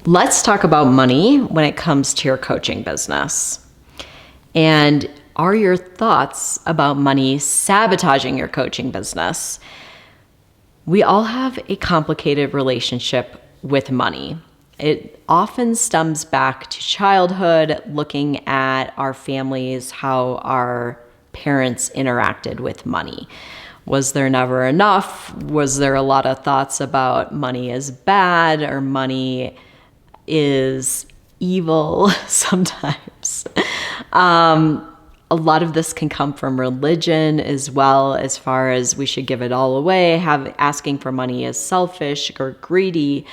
Let's talk about money when it comes to your coaching business. And are your thoughts about money sabotaging your coaching business? We all have a complicated relationship with money. It often stems back to childhood, looking at our families, how our parents interacted with money. Was there never enough? Was there a lot of thoughts about money is bad or money is evil sometimes? A lot of this can come from religion as well, as far as we should give it all away, asking for money is selfish or greedy.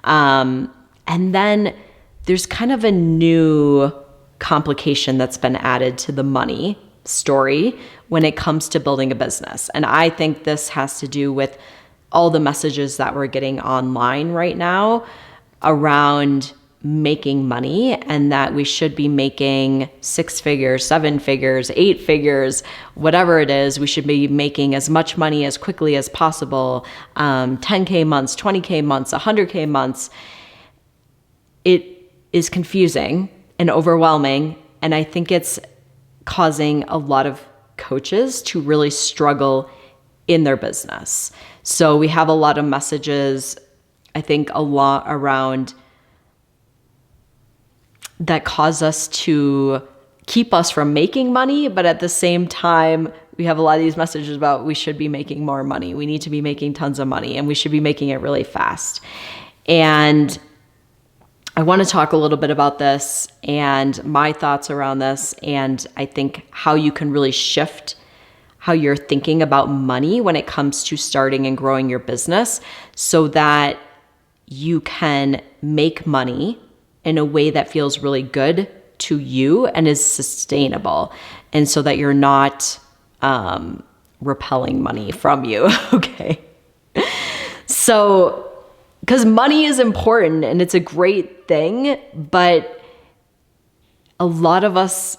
And then there's kind of a new complication that's been added to the money story when it comes to building a business. And I think this has to do with all the messages that we're getting online right now around making money, and that we should be making 6 figures, 7 figures, 8 figures, whatever it is. We should be making as much money as quickly as possible, 10K months, 20K months, 100K months. It is confusing and overwhelming, and I think it's causing a lot of coaches to really struggle in their business. So we have a lot of messages, I think a lot around that cause us to keep us from making money, but at the same time, we have a lot of these messages about we should be making more money. We need to be making tons of money, and we should be making it really fast. And I want to talk a little bit about this and my thoughts around this, and I think how you can really shift how you're thinking about money when it comes to starting and growing your business so that you can make money in a way that feels really good to you and is sustainable, and so that you're not repelling money from you, okay? So, because money is important and it's a great thing, but a lot of us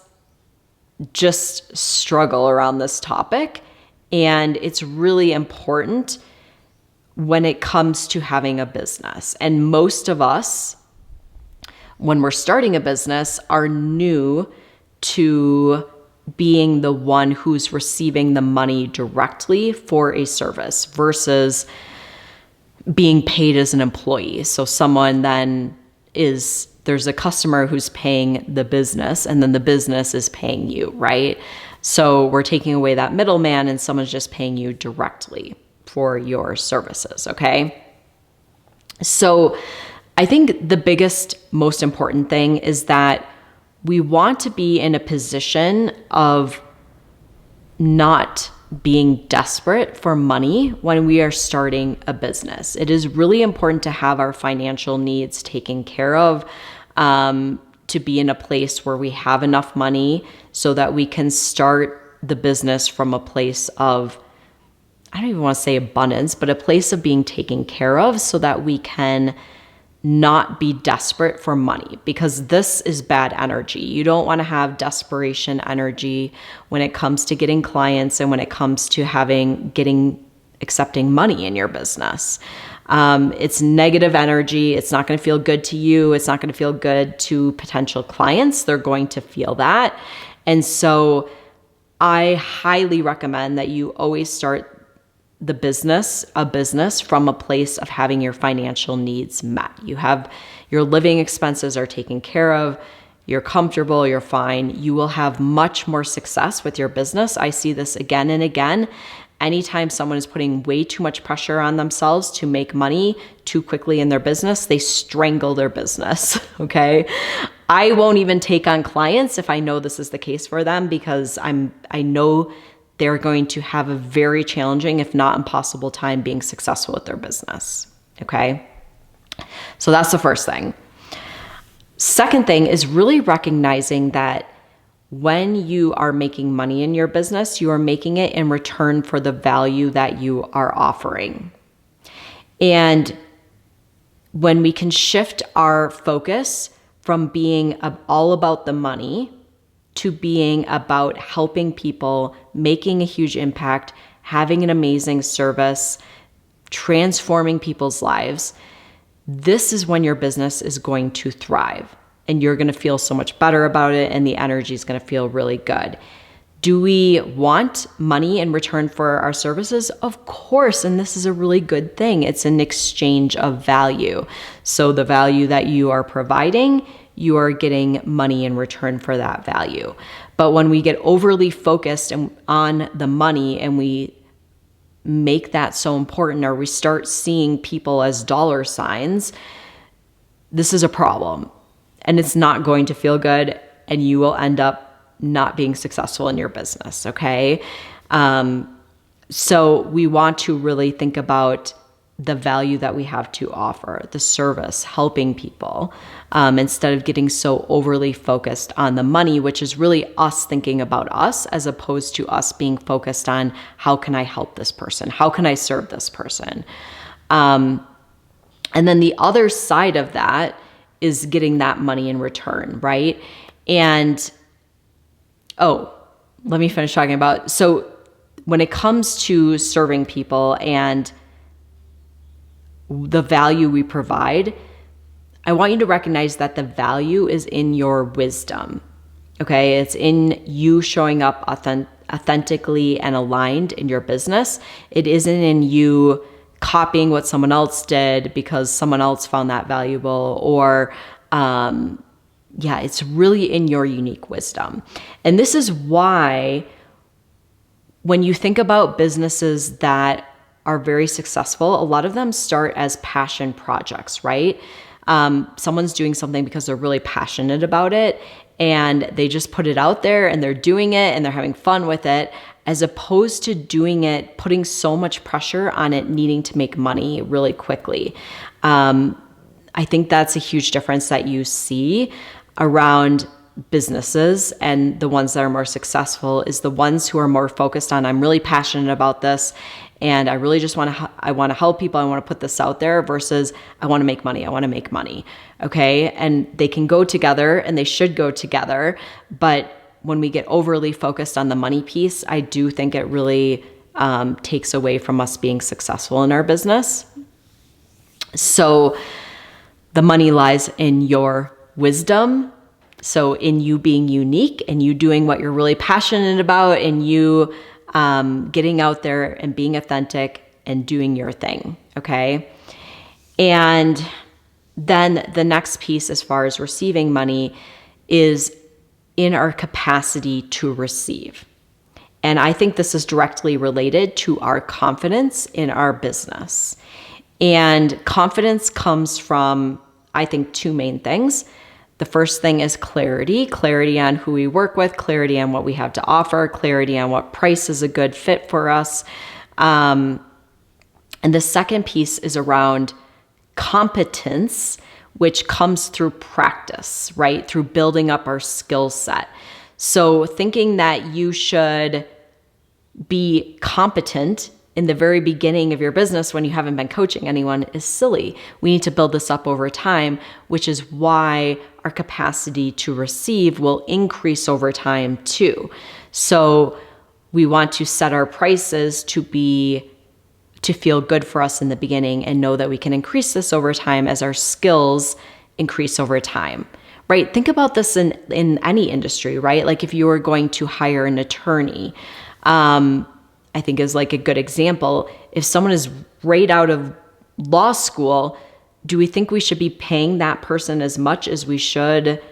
just struggle around this topic, and it's really important when it comes to having a business. And most of us, when we're starting a business, are new to being the one who's receiving the money directly for a service versus being paid as an employee. So someone then there's a customer who's paying the business, and then the business is paying you, right? So we're taking away that middleman, and someone's just paying you directly for your services, okay? So I think the biggest, most important thing is that we want to be in a position of not being desperate for money when we are starting a business. It is really important to have our financial needs taken care of, to be in a place where we have enough money so that we can start the business from a place of, I don't even want to say abundance, but a place of being taken care of so that we can not be desperate for money, because this is bad energy. You don't want to have desperation energy when it comes to getting clients and when it comes to accepting money in your business. It's negative energy. It's not going to feel good to you. It's not going to feel good to potential clients. They're going to feel that. And so I highly recommend that you always start a business from a place of having your financial needs met. You have your living expenses are taken care of. You're comfortable, you're fine. You will have much more success with your business. I see this again and again. Anytime someone is putting way too much pressure on themselves to make money too quickly in their business, they strangle their business, okay? I won't even take on clients if I know this is the case for them, because I know they're going to have a very challenging, if not impossible, time being successful with their business, okay? So that's the first thing. Second thing is really recognizing that when you are making money in your business, you are making it in return for the value that you are offering. And when we can shift our focus from being all about the money to being about helping people, making a huge impact, having an amazing service, transforming people's lives, this is when your business is going to thrive and you're going to feel so much better about it and the energy is going to feel really good. Do we want money in return for our services? Of course, and this is a really good thing. It's an exchange of value. So the value that you are providing, you are getting money in return for that value. But when we get overly focused on the money and we make that so important, or we start seeing people as dollar signs, this is a problem. And it's not going to feel good, and you will end up not being successful in your business, okay? So we want to really think about the value that we have to offer, the service, helping people, instead of getting so overly focused on the money, which is really us thinking about us as opposed to us being focused on how can I help this person? How can I serve this person? And then the other side of that is getting that money in return, right? And, let me finish talking about, so when it comes to serving people and the value we provide, I want you to recognize that the value is in your wisdom, okay? It's in you showing up authentically and aligned in your business. It isn't in you copying what someone else did because someone else found that valuable, or it's really in your unique wisdom. And this is why when you think about businesses that are very successful, a lot of them start as passion projects, right? Someone's doing something because they're really passionate about it and they just put it out there and they're doing it and they're having fun with it, as opposed to doing it, putting so much pressure on it, needing to make money really quickly. I think that's a huge difference that you see around businesses, and the ones that are more successful is the ones who are more focused on, I'm really passionate about this and I really just want to help people. I want to put this out there, versus I want to make money. I want to make money. Okay. And they can go together and they should go together. But when we get overly focused on the money piece, I do think it really takes away from us being successful in our business. So the money lies in your wisdom. So in you being unique and you doing what you're really passionate about, and you getting out there and being authentic and doing your thing, okay? And then the next piece, as far as receiving money, is in our capacity to receive. And I think this is directly related to our confidence in our business. And confidence comes from, I think, two main things. The first thing is clarity on who we work with, clarity on what we have to offer, clarity on what price is a good fit for us. And the second piece is around competence, which comes through practice, right? Through building up our skill set. So thinking that you should be competent in the very beginning of your business when you haven't been coaching anyone is silly. We need to build this up over time, which is why our capacity to receive will increase over time too. So we want to set our prices to feel good for us in the beginning, and know that we can increase this over time as our skills increase over time, right? Think about this in any industry, right? Like if you were going to hire an attorney, I think is like a good example. If someone is right out of law school, do we think we should be paying that person as much as we should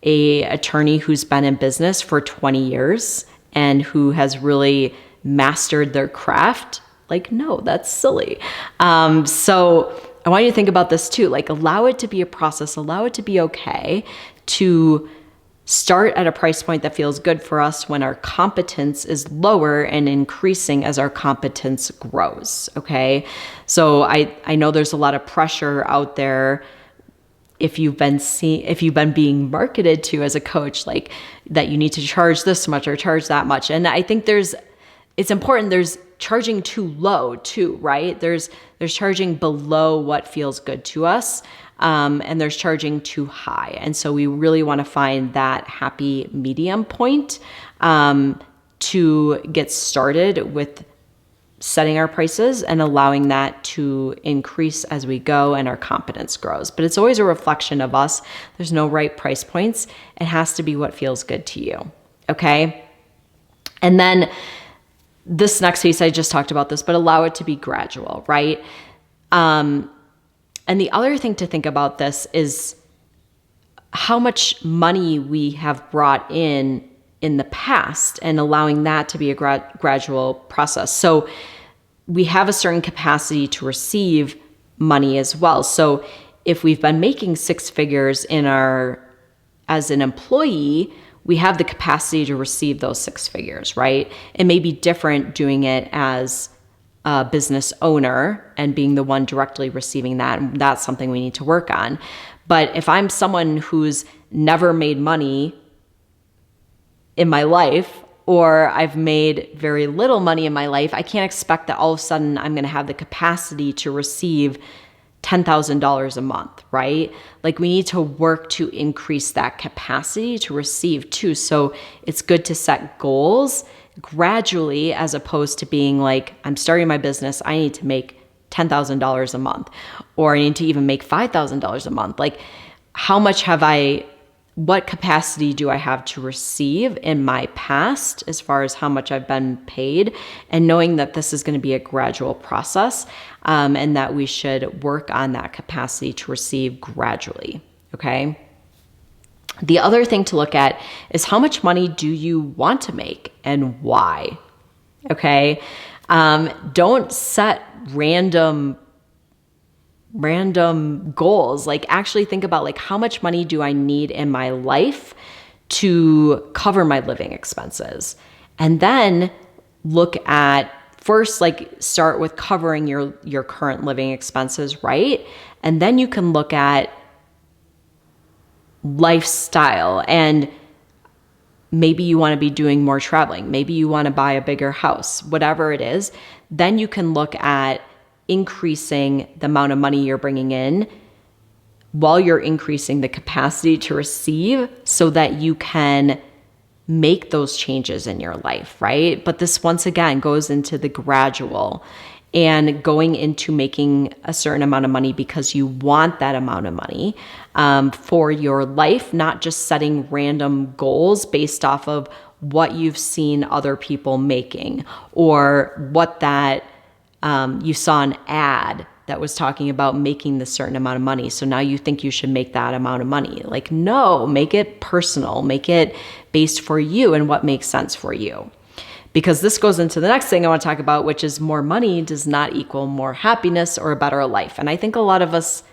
a attorney who's been in business for 20 years and who has really mastered their craft? Like, no, that's silly. So I want you to think about this too. Like, allow it to be a process, allow it to be okay to start at a price point that feels good for us when our competence is lower, and increasing as our competence grows, okay? So I know there's a lot of pressure out there if you've been being marketed to as a coach, like that you need to charge this much or charge that much. And I think it's important, there's charging too low too, right? There's charging below what feels good to us. And there's charging too high. And so we really want to find that happy medium point to get started with setting our prices and allowing that to increase as we go and our confidence grows. But it's always a reflection of us. There's no right price points. It has to be what feels good to you. Okay. And then this next piece, I just talked about this, but allow it to be gradual, right? And the other thing to think about this is how much money we have brought in the past and allowing that to be a gradual process. So we have a certain capacity to receive money as well. So if we've been making six figures as an employee, we have the capacity to receive those six figures, right? It may be different doing it as a business owner and being the one directly receiving that. And that's something we need to work on. But if I'm someone who's never made money in my life, or I've made very little money in my life, I can't expect that all of a sudden I'm going to have the capacity to receive $10,000 a month, right? Like we need to work to increase that capacity to receive too. So it's good to set goals gradually as opposed to being like, I'm starting my business, I need to make $10,000 a month, or I need to even make $5,000 a month. Like what capacity do I have to receive in my past as far as how much I've been paid, and knowing that this is going to be a gradual process, and that we should work on that capacity to receive gradually. Okay. The other thing to look at is how much money do you want to make and why? Okay. Don't set random goals. Like actually think about like how much money do I need in my life to cover my living expenses? And then look at first, like start with covering your current living expenses, right? And then you can look at lifestyle, and maybe you want to be doing more traveling. Maybe you want to buy a bigger house, whatever it is. Then you can look at increasing the amount of money you're bringing in while you're increasing the capacity to receive so that you can make those changes in your life, right? But this once again goes into the gradual and going into making a certain amount of money because you want that amount of money for your life, not just setting random goals based off of what you've seen other people making or what that you saw an ad that was talking about making this certain amount of money. So now you think you should make that amount of money. Like, no, make it personal, make it based for you and what makes sense for you. Because this goes into the next thing I want to talk about, which is more money does not equal more happiness or a better life. And I think a lot of us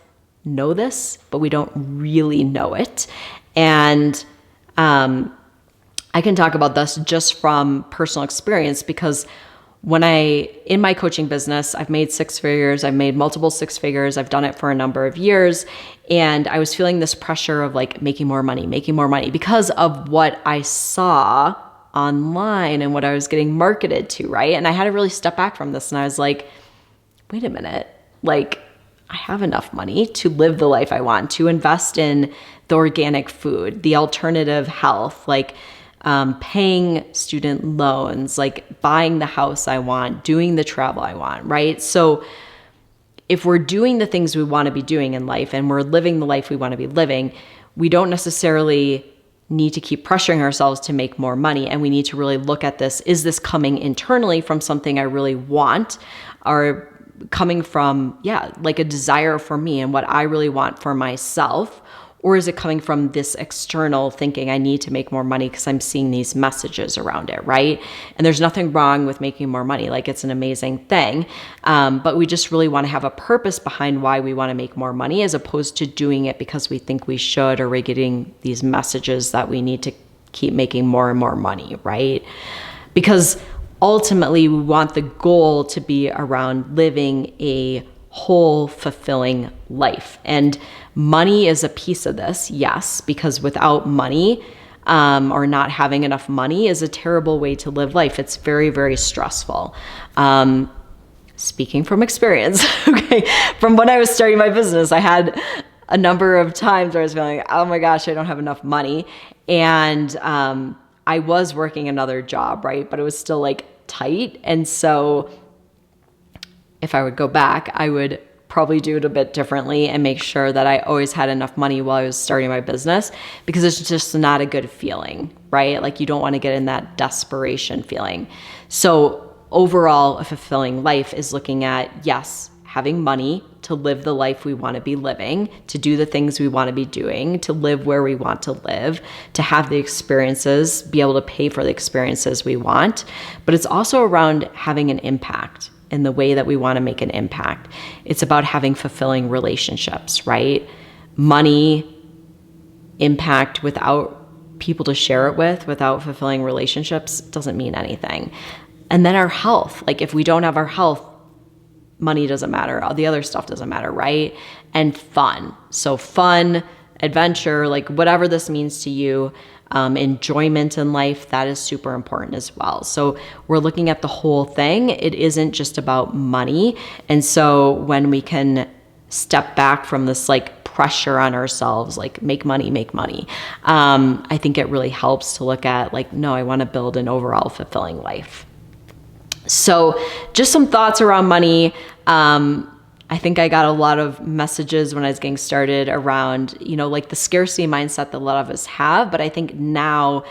know this, but we don't really know it. And I can talk about this just from personal experience because in my coaching business, I've made six figures, I've made multiple six figures, I've done it for a number of years. And I was feeling this pressure of like making more money because of what I saw online and what I was getting marketed to, right? And I had to really step back from this and I was like, wait a minute, like I have enough money to live the life I want, to invest in the organic food, the alternative health, like paying student loans, like buying the house I want, doing the travel I want, right? So if we're doing the things we want to be doing in life and we're living the life we want to be living, we don't necessarily need to keep pressuring ourselves to make more money. And we need to really look at this. Is this coming internally from something I really want, or coming from, like a desire for me and what I really want for myself? Or is it coming from this external thinking I need to make more money because I'm seeing these messages around it, right? And there's nothing wrong with making more money. Like it's an amazing thing. But we just really want to have a purpose behind why we want to make more money as opposed to doing it because we think we should, or we're getting these messages that we need to keep making more and more money, right? Because ultimately we want the goal to be around living a whole, fulfilling life. And money is a piece of this, yes, because without money or not having enough money is a terrible way to live life. It's very, very stressful. Speaking from experience, okay, from when I was starting my business, I had a number of times where I was feeling, oh my gosh, I don't have enough money. And I was working another job, right? But it was still like tight. And so if I would go back, I would probably do it a bit differently and make sure that I always had enough money while I was starting my business, because it's just not a good feeling, right? Like you don't want to get in that desperation feeling. So overall, a fulfilling life is looking at, yes, having money to live the life we want to be living, to do the things we want to be doing, to live where we want to live, to have the experiences, be able to pay for the experiences we want. But it's also around having an impact in the way that we want to make an impact. It's about having fulfilling relationships, right? Money, impact without people to share it with, without fulfilling relationships, doesn't mean anything. And then our health, like if we don't have our health, money doesn't matter. All the other stuff doesn't matter, right? And fun. So fun, adventure, like whatever this means to you, enjoyment in life, that is super important as well. So we're looking at the whole thing. It isn't just about money. And so when we can step back from this like pressure on ourselves, like make money, I think it really helps to look at like, no, I want to build an overall fulfilling life. So just some thoughts around money. I think I got a lot of messages when I was getting started around, like the scarcity mindset that a lot of us have. But I think now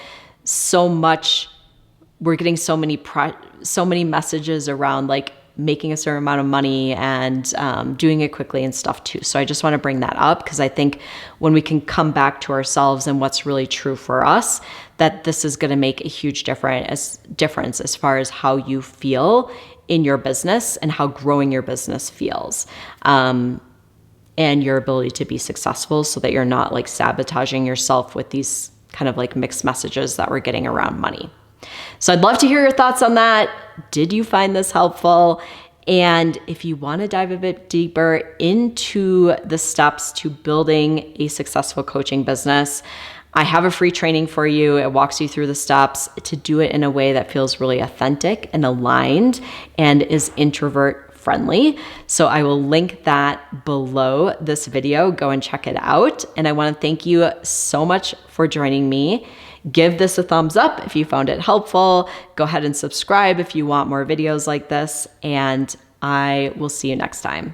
we're getting so many messages around like making a certain amount of money and doing it quickly and stuff too. So I just want to bring that up because I think when we can come back to ourselves and what's really true for us, that this is going to make a huge difference as far as how you feel in your business and how growing your business feels, and your ability to be successful so that you're not like sabotaging yourself with these kind of like mixed messages that we're getting around money. So I'd love to hear your thoughts on that. Did you find this helpful? And if you want to dive a bit deeper into the steps to building a successful coaching business, I have a free training for you. It walks you through the steps to do it in a way that feels really authentic and aligned and is introvert friendly. So I will link that below this video. Go and check it out. And I want to thank you so much for joining me. Give this a thumbs up if you found it helpful. Go ahead and subscribe if you want more videos like this. And I will see you next time.